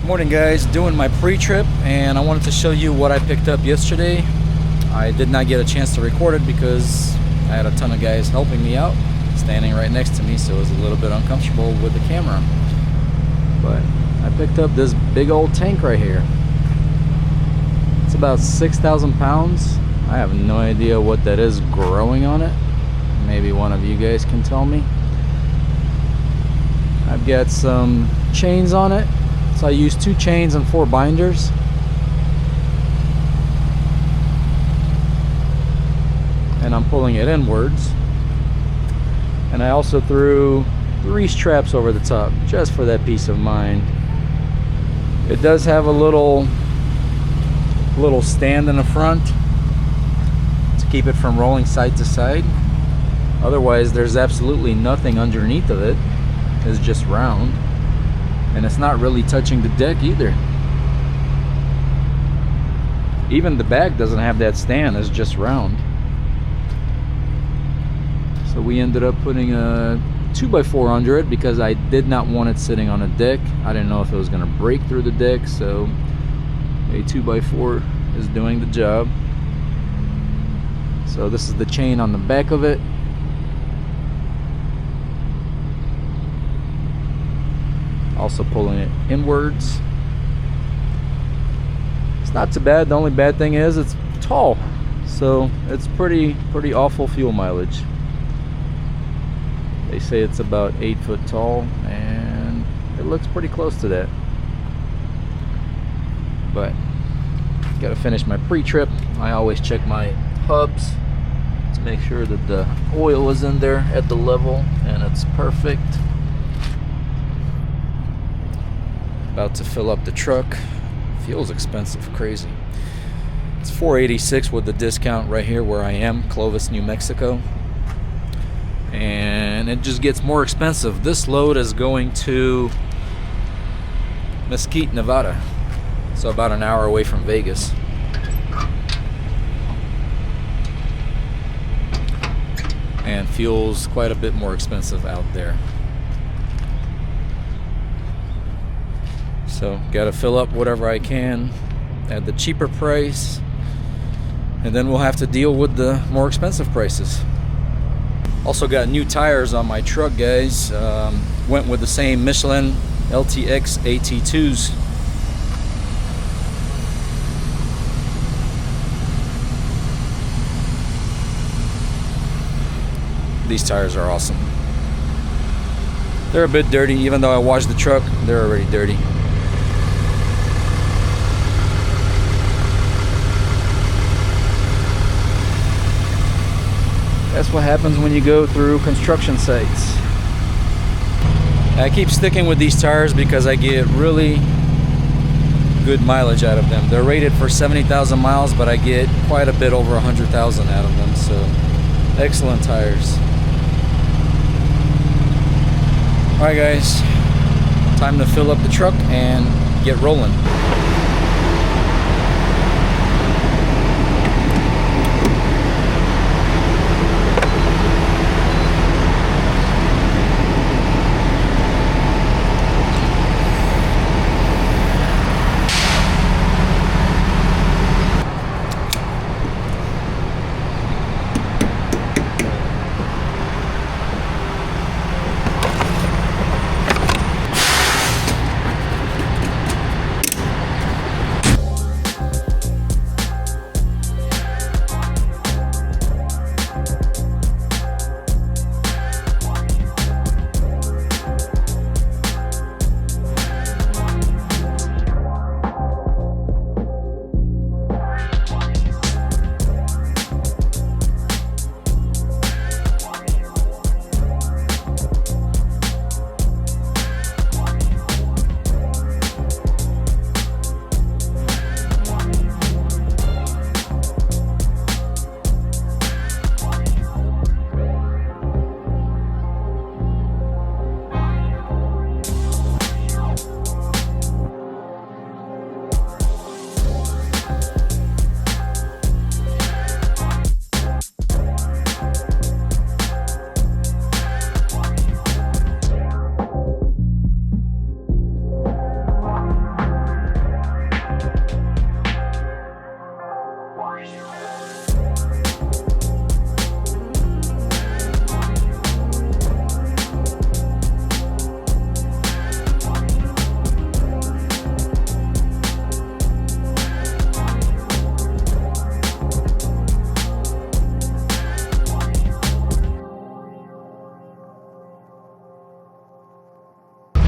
Morning guys, doing my pre-trip and I wanted to show you what I picked up yesterday. I did not get a chance to record it because I had a ton of guys helping me out, standing right next to me, so it was a little bit uncomfortable with the camera. But I picked up this big old tank right here. It's about 6,000 pounds. I have no idea what that is growing on it. Maybe one of you guys can tell me. I've got some chains on it. So I used 2 chains and 4 binders. And I'm pulling it inwards. And I also threw 3 straps over the top, just for that peace of mind. It does have a little stand in the front to keep it from rolling side to side. Otherwise, there's absolutely nothing underneath of it. It's just round. And it's not really touching the deck either. Even the back doesn't have that stand, it's just round. So we ended up putting a 2x4 under it because I did not want it sitting on a deck. I didn't know if it was going to break through the deck, so a 2x4 is doing the job. So this is the chain on the back of it. Also pulling it inwards. It's not too bad. The only bad thing is it's tall, so it's pretty awful fuel mileage. They say it's about 8 foot tall, and it looks pretty close to that. But gotta finish my pre-trip. I always check my hubs to make sure that the oil is in there at the level and it's perfect. About to fill up the truck. Fuel's expensive, crazy. It's $4.86 with the discount right here where I am, Clovis, New Mexico. And it just gets more expensive. This load is going to Mesquite, Nevada. So about an hour away from Vegas. And fuel's quite a bit more expensive out there. So gotta fill up whatever I can at the cheaper price, and then we'll have to deal with the more expensive prices. Also got new tires on my truck, guys. Went with the same Michelin LTX AT2s. These tires are awesome. They're a bit dirty, even though I washed the truck, they're already dirty. That's what happens when you go through construction sites. I keep sticking with these tires because I get really good mileage out of them. They're rated for 70,000 miles, but I get quite a bit over 100,000 out of them, so excellent tires. Alright guys, time to fill up the truck and get rolling.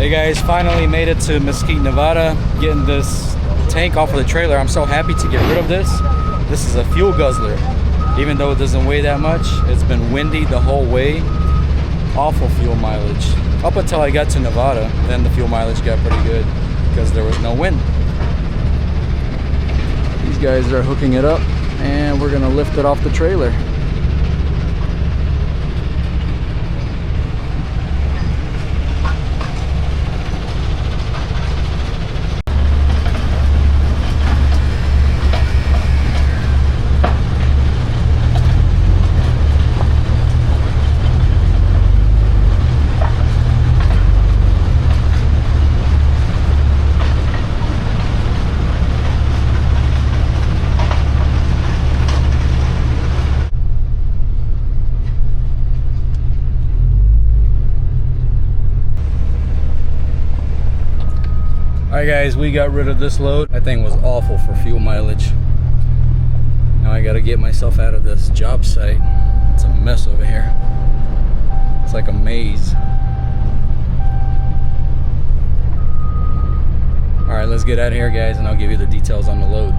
Hey guys, finally made it to Mesquite, Nevada. Getting this tank off of the trailer. I'm so happy to get rid of this. This is a fuel guzzler. Even though it doesn't weigh that much, it's been windy the whole way. Awful fuel mileage. Up until I got to Nevada, then the fuel mileage got pretty good because there was no wind. These guys are hooking it up and we're gonna lift it off the trailer. Alright guys, we got rid of this load. That thing was awful for fuel mileage. Now I gotta get myself out of this job site. It's a mess over here. It's like a maze. Alright, let's get out of here guys and I'll give you the details on the load.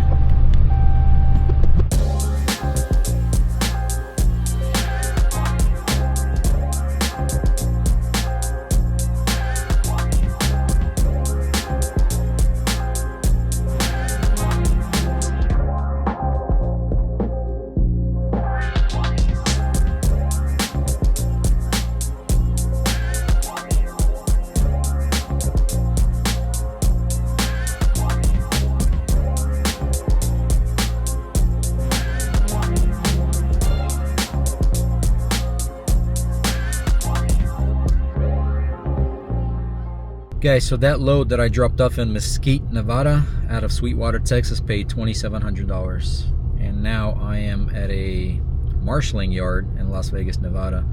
Guys, so that load that I dropped off in Mesquite, Nevada, out of Sweetwater, Texas, paid $2,700. And now I am at a marshaling yard in Las Vegas, Nevada,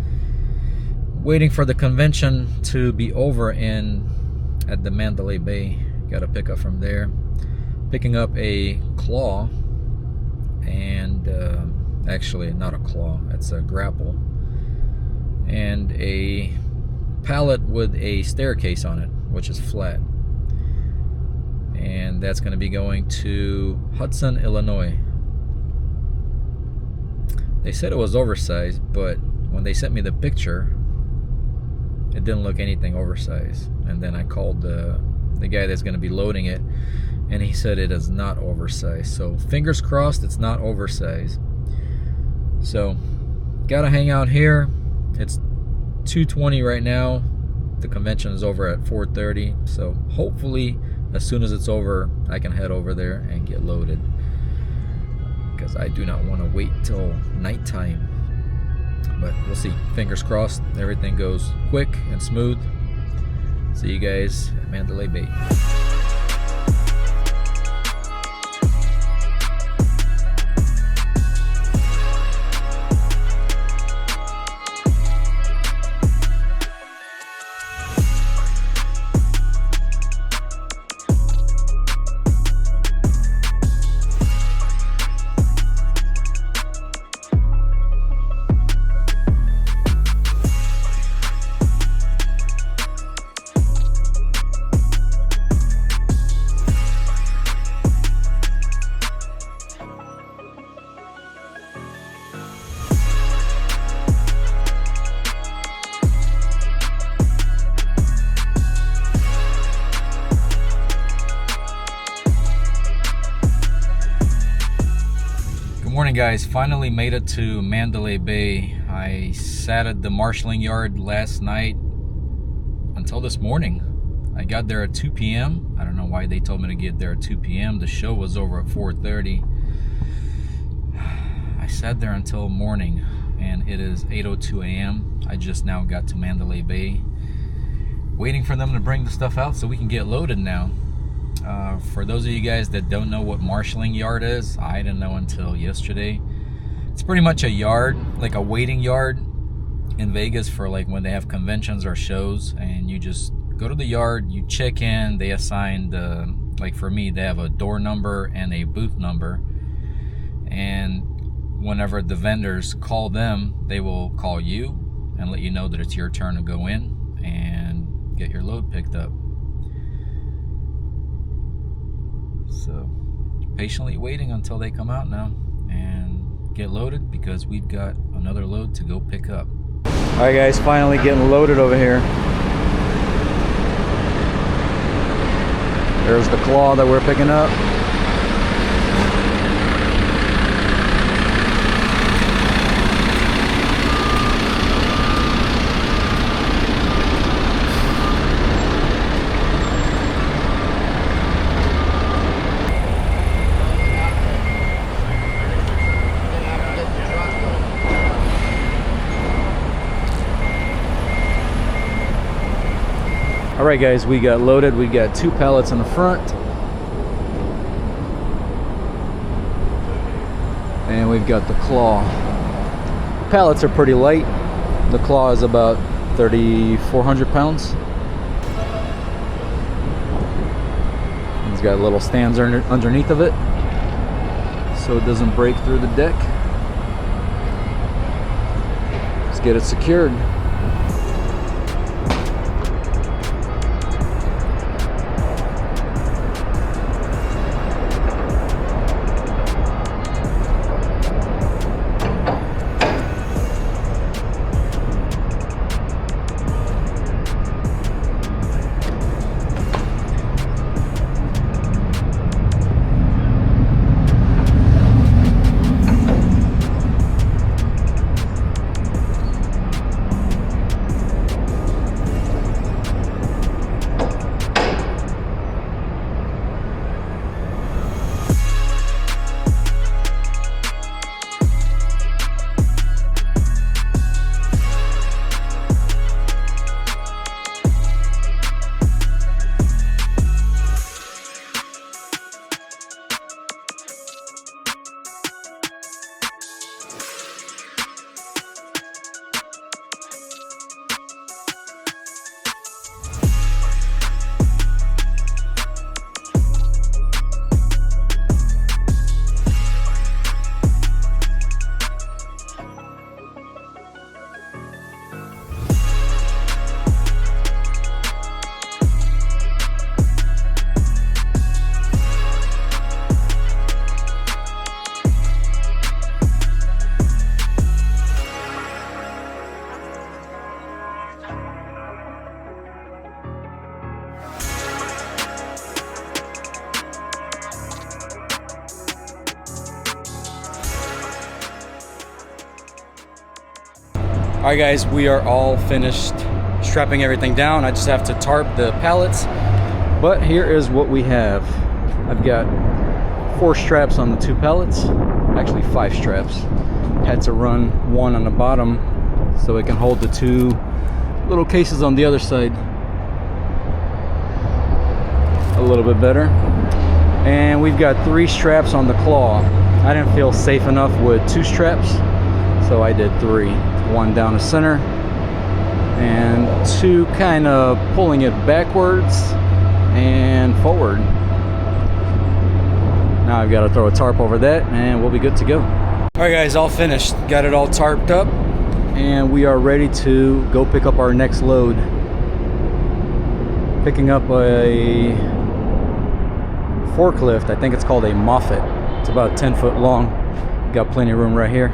waiting for the convention to be over at the Mandalay Bay. Got a pickup from there. Picking up a claw, and actually not a claw, it's a grapple, and a pallet with a staircase on it, which is flat, and that's going to be going to Hudson, Illinois. They said it was oversized, but when they sent me the picture, it didn't look anything oversized. And then I called the guy that's going to be loading it, and he said it is not oversized. So fingers crossed it's not oversized. So gotta hang out here. It's 2:20 right now. The convention is over at 4:30, so hopefully as soon as it's over I can head over there and get loaded, because I do not want to wait till nighttime. But we'll see. Fingers crossed everything goes quick and smooth. See you guys at Mandalay Bay. Morning guys, finally made it to Mandalay Bay. I sat at the marshaling yard last night until this morning. I got there at 2 p.m. I don't know why they told me to get there at 2 p.m. The show was over at 4:30. I sat there until morning and it is 8:02 a.m. I just now got to Mandalay Bay, waiting for them to bring the stuff out so we can get loaded now. For those of you guys that don't know what marshaling yard is, I didn't know until yesterday. It's pretty much a yard, like a waiting yard in Vegas for like when they have conventions or shows, and you just go to the yard, you check in, they assign like for me, they have a door number and a booth number, and whenever the vendors call them, they will call you and let you know that it's your turn to go in and get your load picked up. So patiently waiting until they come out now and get loaded, because we've got another load to go pick up. All right guys, finally getting loaded over here. There's the claw that we're picking up. All right guys, we got loaded. We got 2 pallets in the front, and we've got the claw. The pallets are pretty light. The claw is about 3,400 pounds. It's got little stands underneath of it, so it doesn't break through the deck. Let's get it secured. All right guys, we are all finished strapping everything down. I just have to tarp the pallets, but here is what we have. I've got 4 straps on the 2 pallets, actually 5 straps. Had to run 1 on the bottom so it can hold the 2 little cases on the other side a little bit better. And we've got 3 straps on the claw. I didn't feel safe enough with 2 straps, so I did 3. 1 down the center and 2 kind of pulling it backwards and forward. Now I've got to throw a tarp over that and we'll be good to go. All right guys, all finished. Got it all tarped up and we are ready to go pick up our next load. Picking up a forklift. I think it's called a Moffett. It's about 10 foot long. Got plenty of room right here.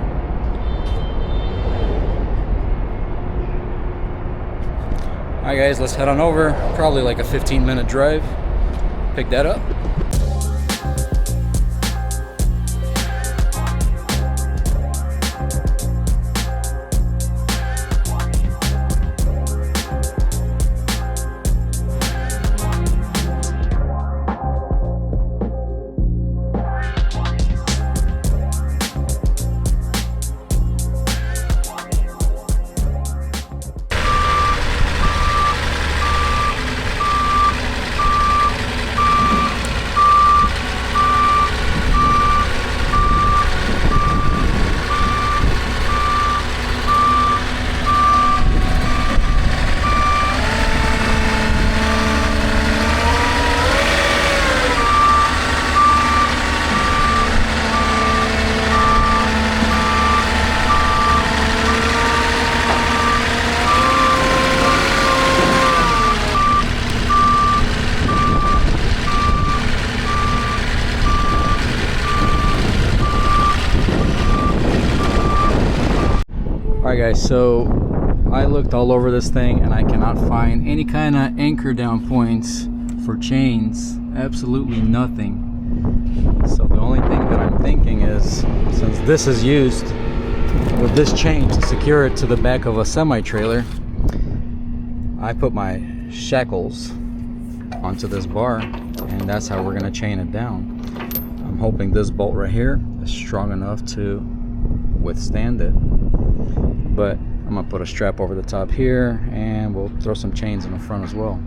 Alright guys, let's head on over. Probably like a 15-minute drive. Pick that up. guys, so I looked all over this thing and I cannot find any kind of anchor down points for chains. Absolutely nothing. So the only thing that I'm thinking is, since this is used with this chain to secure it to the back of a semi-trailer, I put my shackles onto this bar, and that's how we're going to chain it down. I'm hoping this bolt right here is strong enough to withstand it. But I'm going to put a strap over the top here, and we'll throw some chains in the front as well.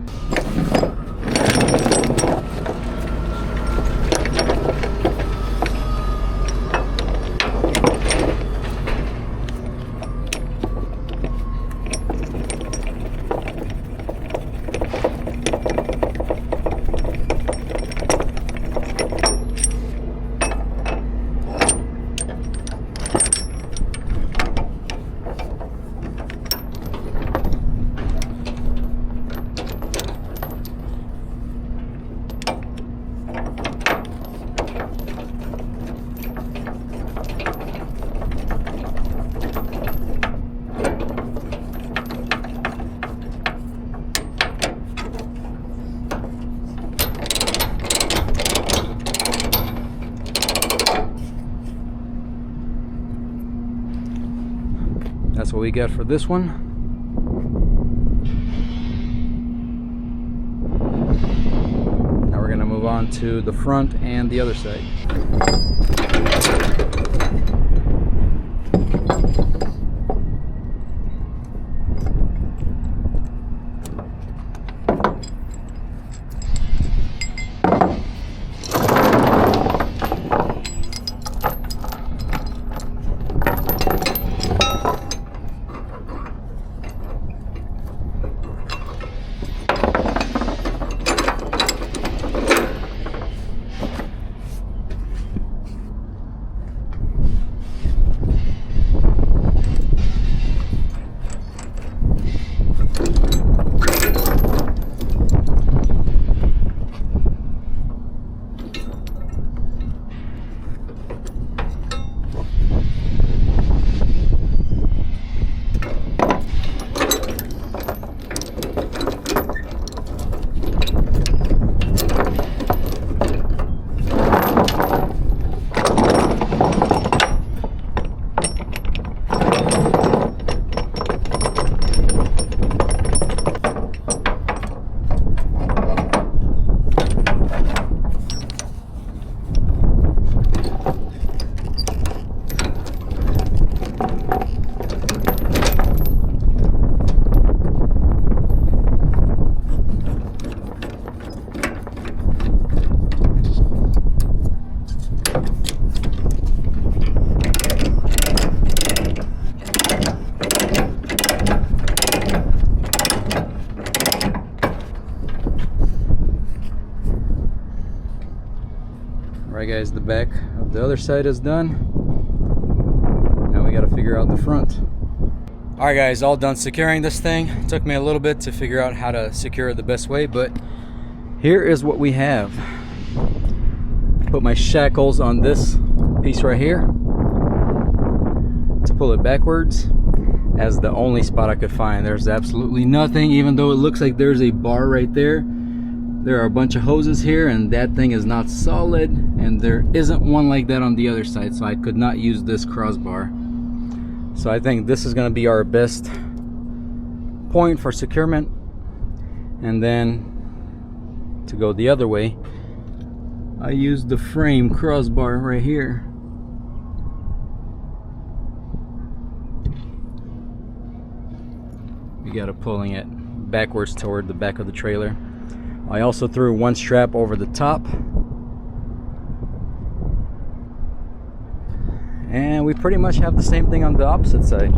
That's what we got for this one. Now we're going to move on to the front and the other side. Alright guys, the back of the other side is done. Now we got to figure out the front. Alright guys, all done securing this thing. It took me a little bit to figure out how to secure it the best way, but here is what we have. Put my shackles on this piece right here to pull it backwards as the only spot I could find. There's absolutely nothing, even though it looks like there's a bar right there. There are a bunch of hoses here, and that thing is not solid, and there isn't one like that on the other side, so I could not use this crossbar. So I think this is going to be our best point for securement. And then to go the other way, I used the frame crossbar right here. You got to pulling it backwards toward the back of the trailer. I also threw one strap over the top, and we pretty much have the same thing on the opposite side.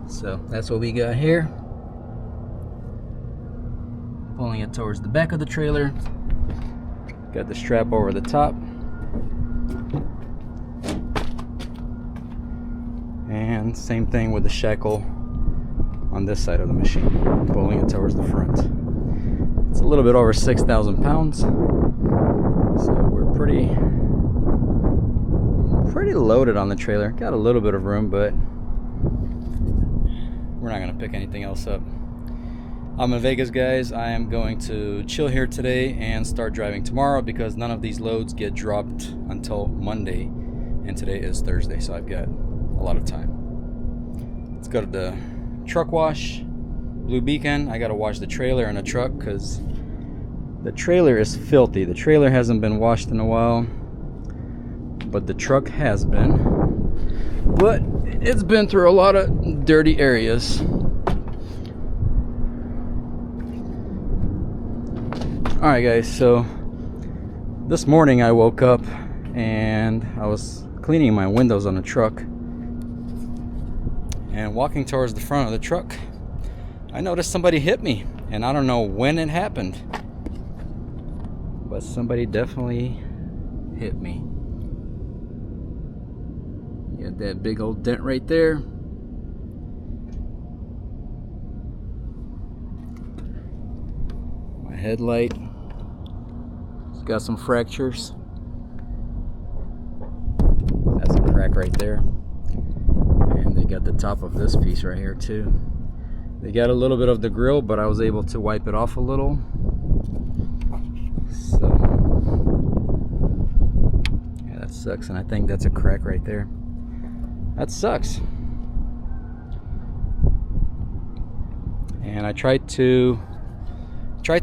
So that's what we got here. Pulling it towards the back of the trailer. Got the strap over the top. And same thing with the shackle on this side of the machine, pulling it towards the front. It's a little bit over 6,000 pounds, so we're pretty loaded on the trailer. Got a little bit of room, but we're not gonna pick anything else up. I'm in Vegas, guys. I am going to chill here today and start driving tomorrow because none of these loads get dropped until Monday, and today is Thursday, so I've got a lot of time. Let's go to the truck wash, Blue Beacon. I gotta wash the trailer and the truck because the trailer is filthy. The trailer hasn't been washed in a while, but the truck has been. But it's been through a lot of dirty areas. Alright guys, so this morning I woke up and I was cleaning my windows on the truck, and walking towards the front of the truck I noticed somebody hit me, and I don't know when it happened, but somebody definitely hit me. You got that big old dent right there. My headlight, it's got some fractures. That's a crack right there. And they got the top of this piece right here too. They got a little bit of the grill, but I was able to wipe it off a little. So yeah, that sucks, and I think that's a crack right there. That sucks. And I tried to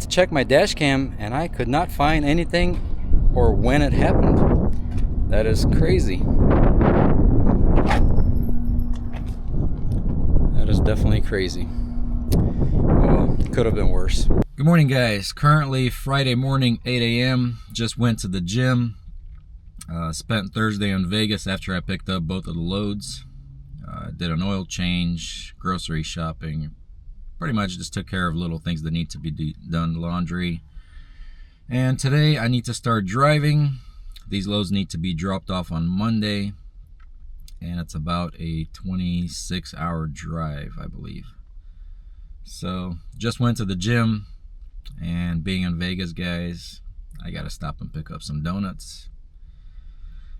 check my dash cam, and I could not find anything or when it happened. That is crazy. That is definitely crazy. Well, could have been worse. Good morning, guys. Currently Friday morning, 8 a.m. Just went to the gym. Spent Thursday in Vegas after I picked up both of the loads. Did an oil change, grocery shopping. Pretty much just took care of little things that need to be done, laundry. And today I need to start driving. These loads need to be dropped off on Monday. And it's about a 26-hour drive, I believe. So just went to the gym, and being in Vegas, guys, I gotta stop and pick up some donuts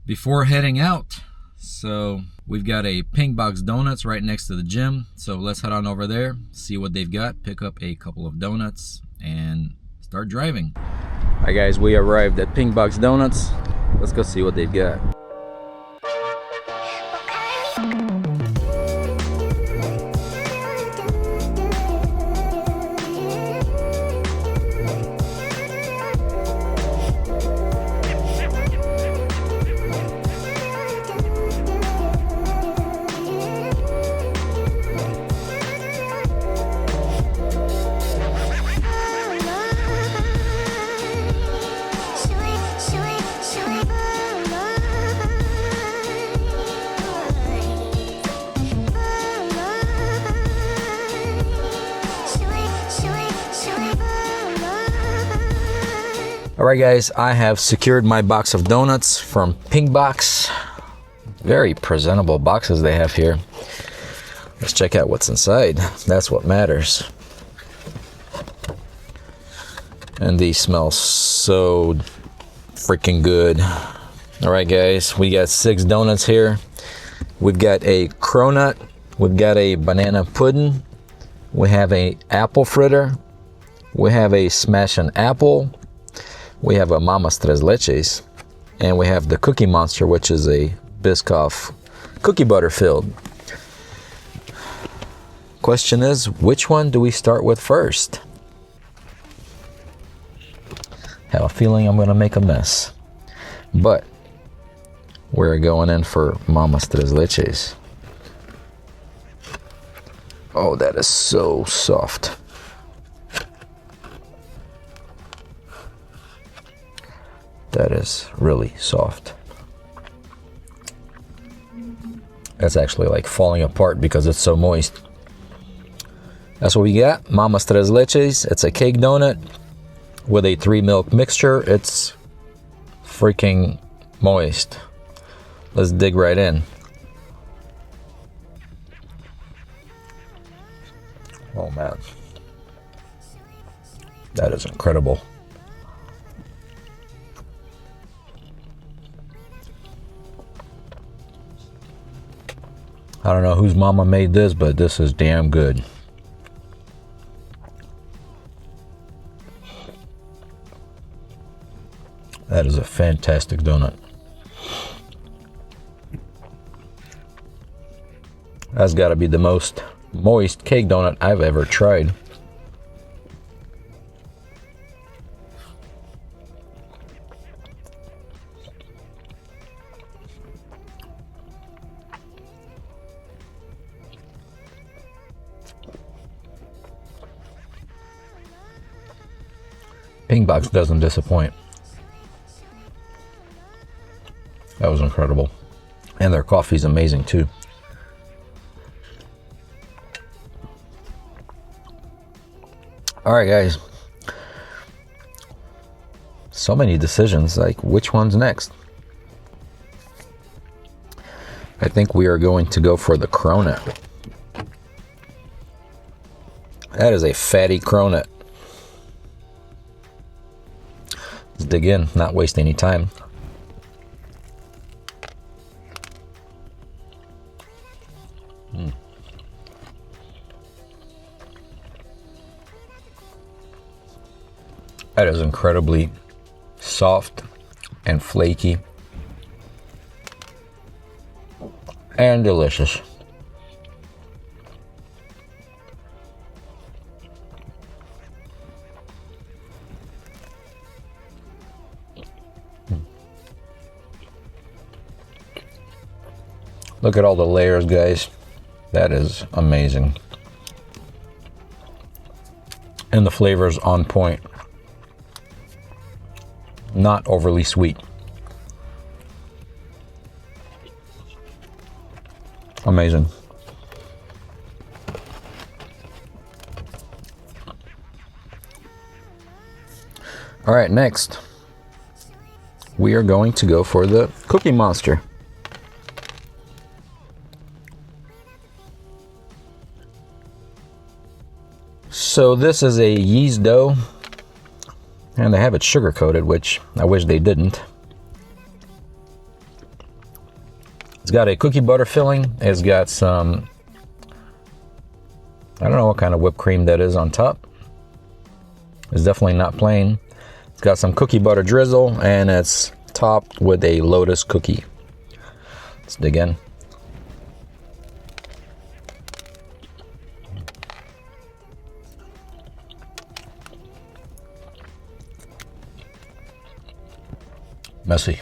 before heading out. So we've got a Pink Box Donuts right next to the gym, so let's head on over there, see what they've got, pick up a couple of donuts, and start driving. All right, guys, we arrived at Pink Box Donuts. Let's go see what they've got. Alright guys, I have secured my box of donuts from Pink Box. Very presentable boxes they have here. Let's check out what's inside. That's what matters. And these smell so freaking good. Alright guys, we got 6 donuts here. We've got a cronut, we've got a banana pudding, we have a apple fritter, we have a smash an apple, we have a Mama's Tres Leches, and we have the Cookie Monster, which is a Biscoff cookie butter filled. Question is, which one do we start with first? Have a feeling I'm gonna make a mess, but we're going in for Mama's Tres Leches. Oh, that is so soft. That is really soft. That's actually like falling apart because it's so moist. That's what we got. Mama's Tres Leches. It's a cake donut with a 3 milk mixture. It's freaking moist. Let's dig right in. Oh man, that is incredible. I don't know whose mama made this, but this is damn good. That is a fantastic donut. That's got to be the most moist cake donut I've ever tried. Pink Box doesn't disappoint. That was incredible. And their coffee's amazing too. Alright guys. So many decisions, like which one's next? I think we are going to go for the cronut. That is a fatty cronut. Let's dig in, not waste any time. That is incredibly soft and flaky and delicious. Look at all the layers, guys. That is amazing. And the flavor's on point. Not overly sweet. Amazing. All right, next we are going to go for the Cookie Monster. So this is a yeast dough, and they have it sugar coated, which I wish they didn't. It's got a cookie butter filling. It's got some, I don't know what kind of whipped cream that is on top. It's definitely not plain. It's got some cookie butter drizzle, and it's topped with a lotus cookie. Let's dig in. Messy.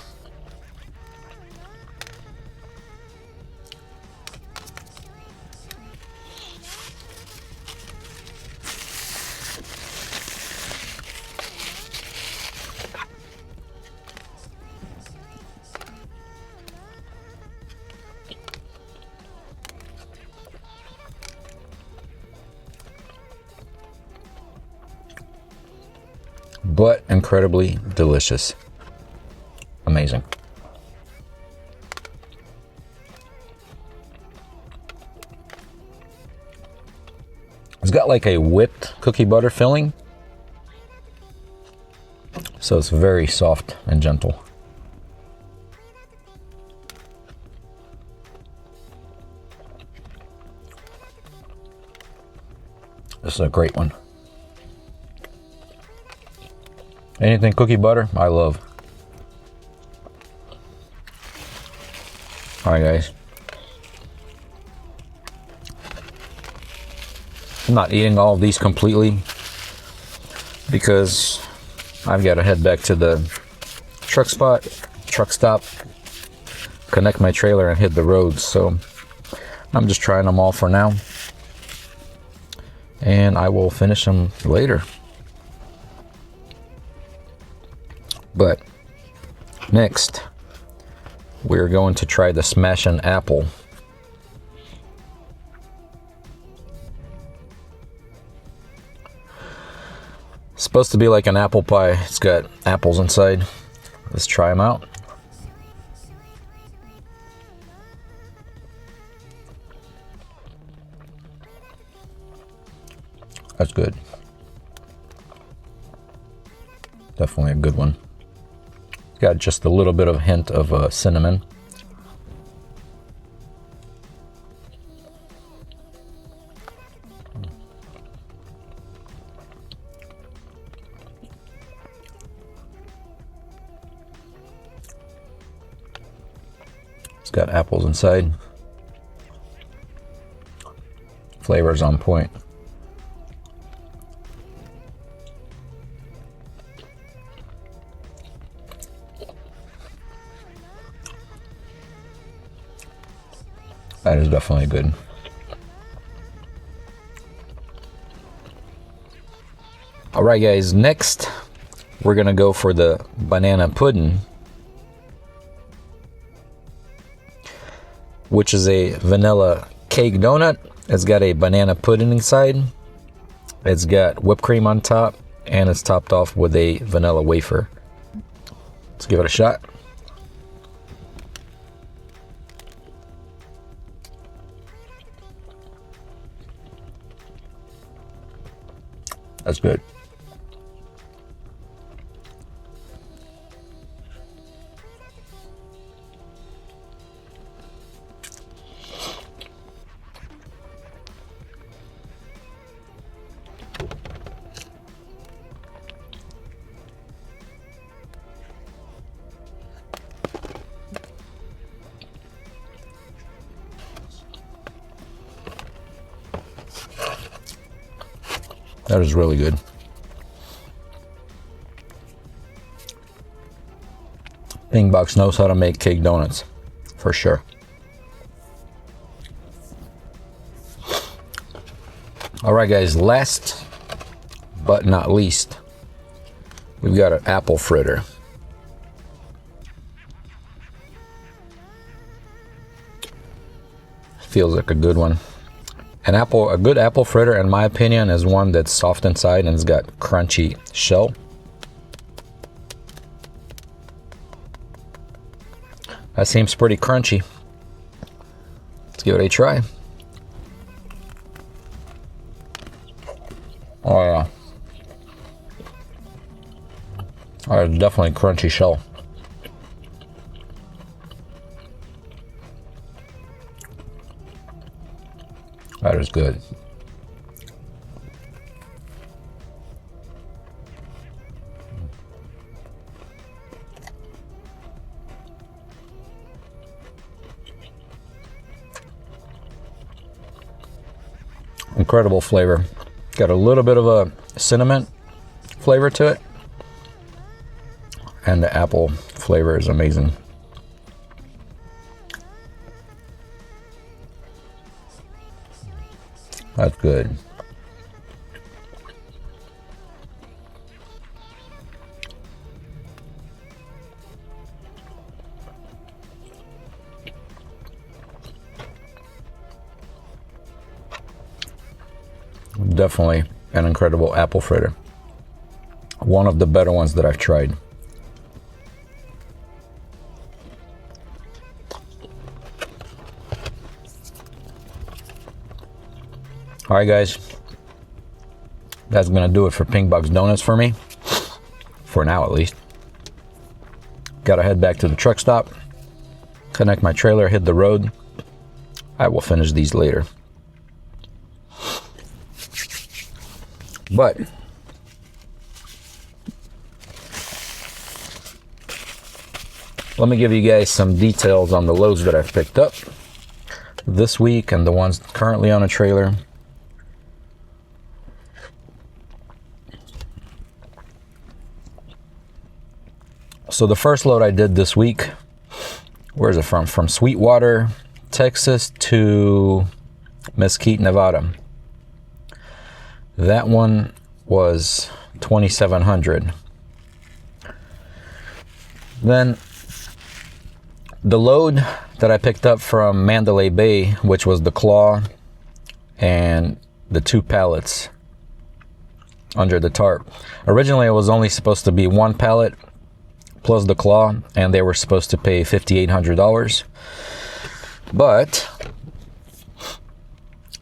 But incredibly delicious. Amazing. It's got like a whipped cookie butter filling, so it's very soft and gentle. This is a great one. Anything cookie butter, I love. All right, guys. I'm not eating all of these completely because I've got to head back to the truck stop, connect my trailer and hit the road. So I'm just trying them all for now, and I will finish them later. But next, we're going to try the Smashin' Apple. It's supposed to be like an apple pie. It's got apples inside. Let's try them out. That's good. Definitely a good one. Got just a little bit of hint of cinnamon. It's got apples inside. Flavor's on point. That is definitely good. All right, guys, next we're gonna go for the banana pudding, which is a vanilla cake donut. It's got a banana pudding inside. It's got whipped cream on top, and it's topped off with a vanilla wafer. Let's give it a shot. That's good. That is really good. Ping Box knows how to make cake donuts, for sure. All right, guys, last but not least, we've got an apple fritter. Feels like a good one. A good apple fritter, in my opinion, is one that's soft inside and it's got crunchy shell. That seems pretty crunchy. Let's give it a try. Oh yeah. Oh, it's definitely crunchy shell. That is good. Incredible flavor. Got a little bit of a cinnamon flavor to it. And the apple flavor is amazing. That's good. Definitely an incredible apple fritter. One of the better ones that I've tried. All right, guys, that's gonna do it for Ping Box Donuts for me, for now at least. Gotta head back to the truck stop, connect my trailer, hit the road. I will finish these later. But let me give you guys some details on the loads that I've picked up this week and the ones currently on a trailer. So the first load I did this week, where is it from? From Sweetwater, Texas to Mesquite, Nevada. That one was 2,700. Then the load that I picked up from Mandalay Bay, which was the claw and the 2 pallets under the tarp. Originally it was only supposed to be 1 pallet plus the claw, and they were supposed to pay $5,800. But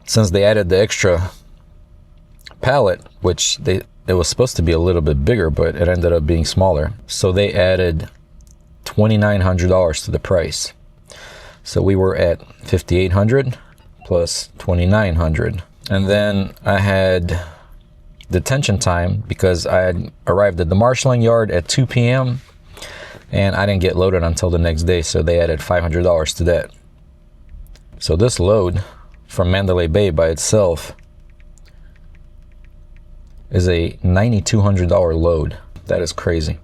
since they added the extra pallet, which it was supposed to be a little bit bigger, but it ended up being smaller. So they added $2,900 to the price. So we were at $5,800 plus $2,900. And then I had detention time because I had arrived at the marshalling yard at 2 p.m. and I didn't get loaded until the next day, so they added $500 to that. So this load from Mandalay Bay by itself is a $9,200 load. That is crazy.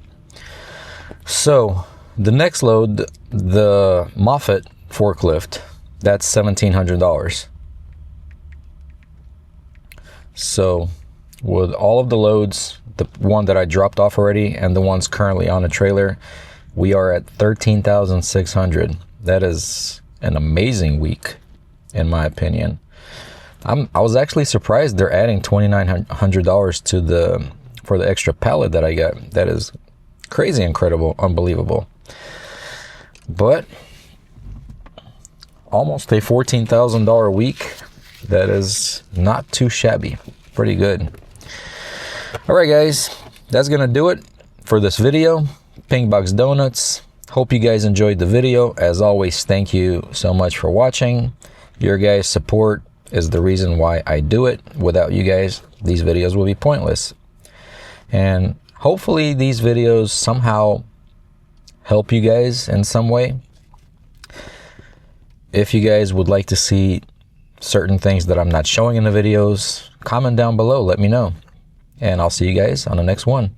So the next load, the Moffett forklift, that's $1,700. So with all of the loads, the one that I dropped off already and the ones currently on the trailer, we are at $13,600. That is an amazing week, in my opinion. I was actually surprised they're adding $2,900 for the extra pallet that I got. That is crazy, incredible, unbelievable. But almost a $14,000 week. That is not too shabby. Pretty good. All right, guys, that's gonna do it for this video. Pink Box Donuts. Hope you guys enjoyed the video. As always, thank you so much for watching. Your guys' support is the reason why I do it. Without you guys, these videos will be pointless. And hopefully these videos somehow help you guys in some way. If you guys would like to see certain things that I'm not showing in the videos, comment down below, let me know. And I'll see you guys on the next one.